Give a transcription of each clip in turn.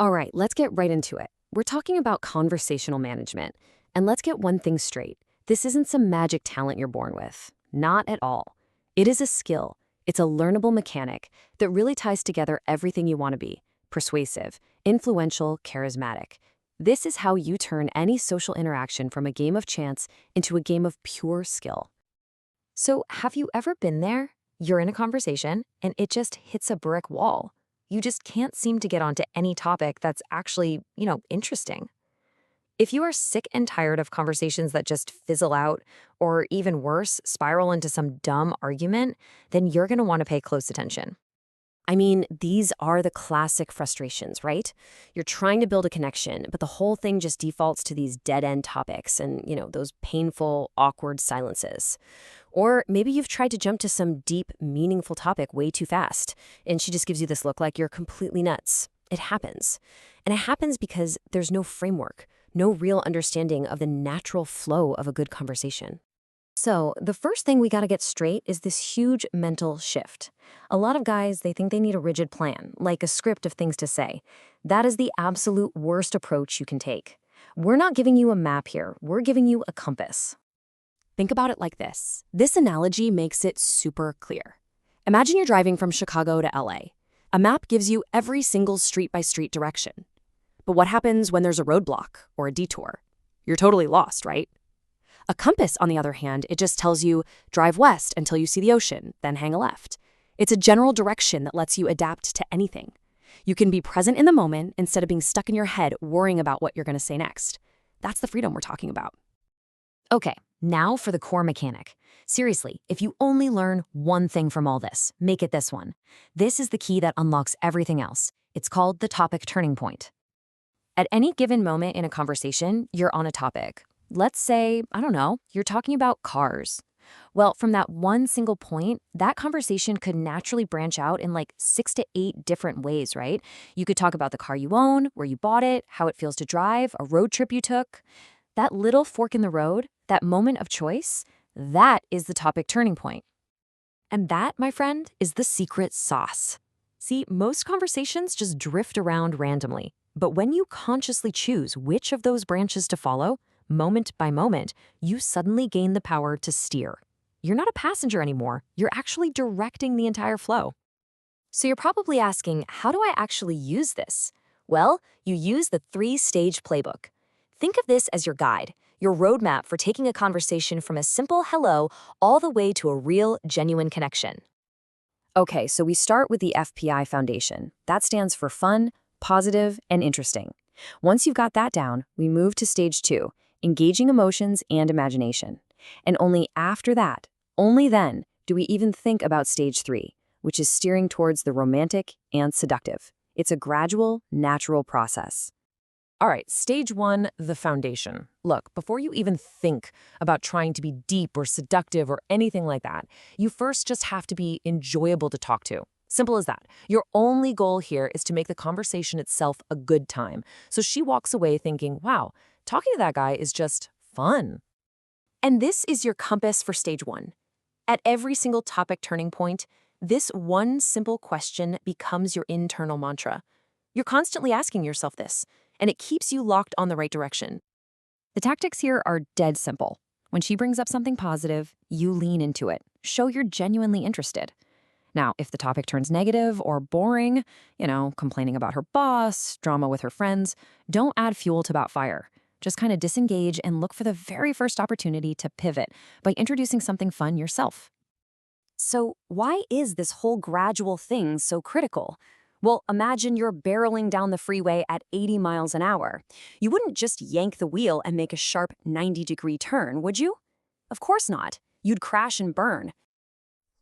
All right, let's get right into it. We're talking about conversational management. And let's get one thing straight. This isn't some magic talent you're born with. Not at all. It is a skill. It's a learnable mechanic that really ties together everything you want to be: persuasive, influential, charismatic. This is how you turn any social interaction from a game of chance into a game of pure skill. So, have you ever been there? You're in a conversation and it just hits a brick wall. You just can't seem to get onto any topic that's actually, interesting. If you are sick and tired of conversations that just fizzle out, or even worse, spiral into some dumb argument, then you're going to want to pay close attention. I mean, these are the classic frustrations, right? You're trying to build a connection, but the whole thing just defaults to these dead-end topics and, those painful, awkward silences. Or maybe you've tried to jump to some deep, meaningful topic way too fast, and she just gives you this look like you're completely nuts. It happens. And it happens because there's no framework, no real understanding of the natural flow of a good conversation. So, the first thing we got to get straight is this huge mental shift. A lot of guys, they think they need a rigid plan, like a script of things to say. That is the absolute worst approach you can take. We're not giving you a map here, we're giving you a compass. Think about it like this. This analogy makes it super clear. Imagine you're driving from Chicago to LA. A map gives you every single street-by-street direction. But what happens when there's a roadblock or a detour? You're totally lost, right? A compass, on the other hand, it just tells you, drive west until you see the ocean, then hang a left. It's a general direction that lets you adapt to anything. You can be present in the moment instead of being stuck in your head worrying about what you're going to say next. That's the freedom we're talking about. Okay, now for the core mechanic. Seriously, if you only learn one thing from all this, make it this one. This is the key that unlocks everything else. It's called the topic turning point. At any given moment in a conversation, you're on a topic. Let's say, I don't know, you're talking about cars. Well, from that one single point, that conversation could naturally branch out in like 6 to 8 different ways, right? You could talk about the car you own, where you bought it, how it feels to drive, a road trip you took. That little fork in the road, that moment of choice, that is the topic turning point. And that, my friend, is the secret sauce. See, most conversations just drift around randomly. But when you consciously choose which of those branches to follow, moment by moment, you suddenly gain the power to steer. You're not a passenger anymore. You're actually directing the entire flow. So you're probably asking, how do I actually use this? Well, you use the 3-stage playbook. Think of this as your guide, your roadmap for taking a conversation from a simple hello all the way to a real, genuine connection. Okay, so we start with the FPI foundation. That stands for fun, positive, and interesting. Once you've got that down, we move to stage 2, engaging emotions and imagination. And only after that, only then, do we even think about stage 3, which is steering towards the romantic and seductive. It's a gradual, natural process. All right, stage 1, the foundation. Look, before you even think about trying to be deep or seductive or anything like that, you first just have to be enjoyable to talk to. Simple as that. Your only goal here is to make the conversation itself a good time. So she walks away thinking, wow, talking to that guy is just fun. And this is your compass for stage 1. At every single topic turning point, this one simple question becomes your internal mantra. You're constantly asking yourself this, and it keeps you locked on the right direction. The tactics here are dead simple. When she brings up something positive, you lean into it. Show you're genuinely interested. Now, if the topic turns negative or boring, complaining about her boss, drama with her friends, don't add fuel to that fire. Just kind of disengage and look for the very first opportunity to pivot by introducing something fun yourself. So why is this whole gradual thing so critical? Well, imagine you're barreling down the freeway at 80 miles an hour. You wouldn't just yank the wheel and make a sharp 90-degree turn, would you? Of course not. You'd crash and burn.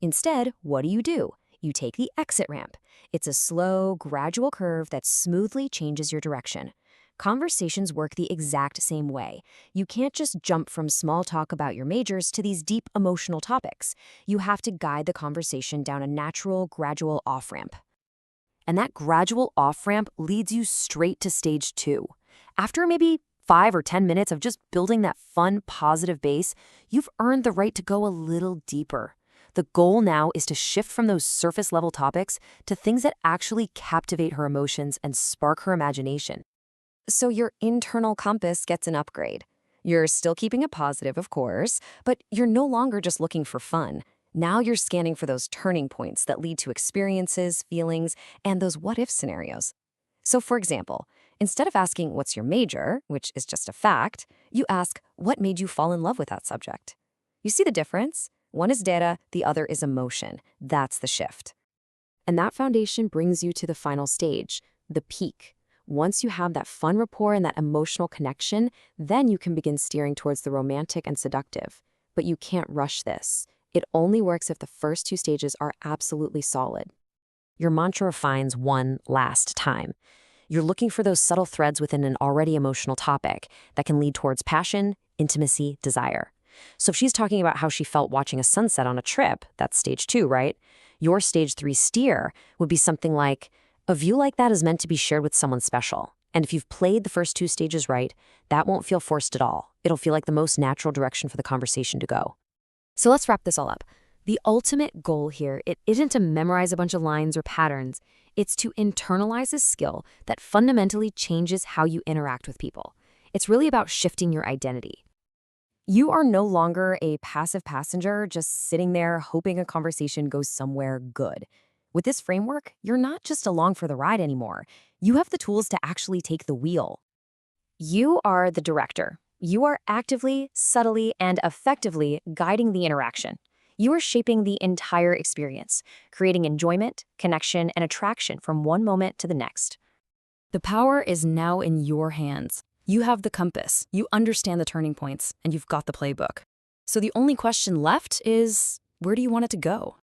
Instead, what do? You take the exit ramp. It's a slow, gradual curve that smoothly changes your direction. Conversations work the exact same way. You can't just jump from small talk about your majors to these deep emotional topics. You have to guide the conversation down a natural, gradual off-ramp. And that gradual off-ramp leads you straight to stage 2. After maybe 5 or 10 minutes of just building that fun, positive base, you've earned the right to go a little deeper. The goal now is to shift from those surface-level topics to things that actually captivate her emotions and spark her imagination. So your internal compass gets an upgrade. You're still keeping it positive, of course, but you're no longer just looking for fun. Now you're scanning for those turning points that lead to experiences, feelings, and those what-if scenarios. So for example, instead of asking what's your major, which is just a fact, you ask what made you fall in love with that subject. You see the difference? One is data, the other is emotion. That's the shift. And that foundation brings you to the final stage, the peak. Once you have that fun rapport and that emotional connection, then you can begin steering towards the romantic and seductive. But you can't rush this. It only works if the first two stages are absolutely solid. Your mantra refines one last time. You're looking for those subtle threads within an already emotional topic that can lead towards passion, intimacy, desire. So if she's talking about how she felt watching a sunset on a trip, that's stage 2, right? Your stage 3 steer would be something like, a view like that is meant to be shared with someone special. And if you've played the first 2 stages right, that won't feel forced at all. It'll feel like the most natural direction for the conversation to go. So let's wrap this all up. The ultimate goal here, it isn't to memorize a bunch of lines or patterns. It's to internalize a skill that fundamentally changes how you interact with people. It's really about shifting your identity. You are no longer a passive passenger just sitting there hoping a conversation goes somewhere good. With this framework, you're not just along for the ride anymore. You have the tools to actually take the wheel. You are the director. You are actively, subtly, and effectively guiding the interaction. You are shaping the entire experience, creating enjoyment, connection, and attraction from one moment to the next. The power is now in your hands. You have the compass, you understand the turning points, and you've got the playbook. So the only question left is, where do you want it to go?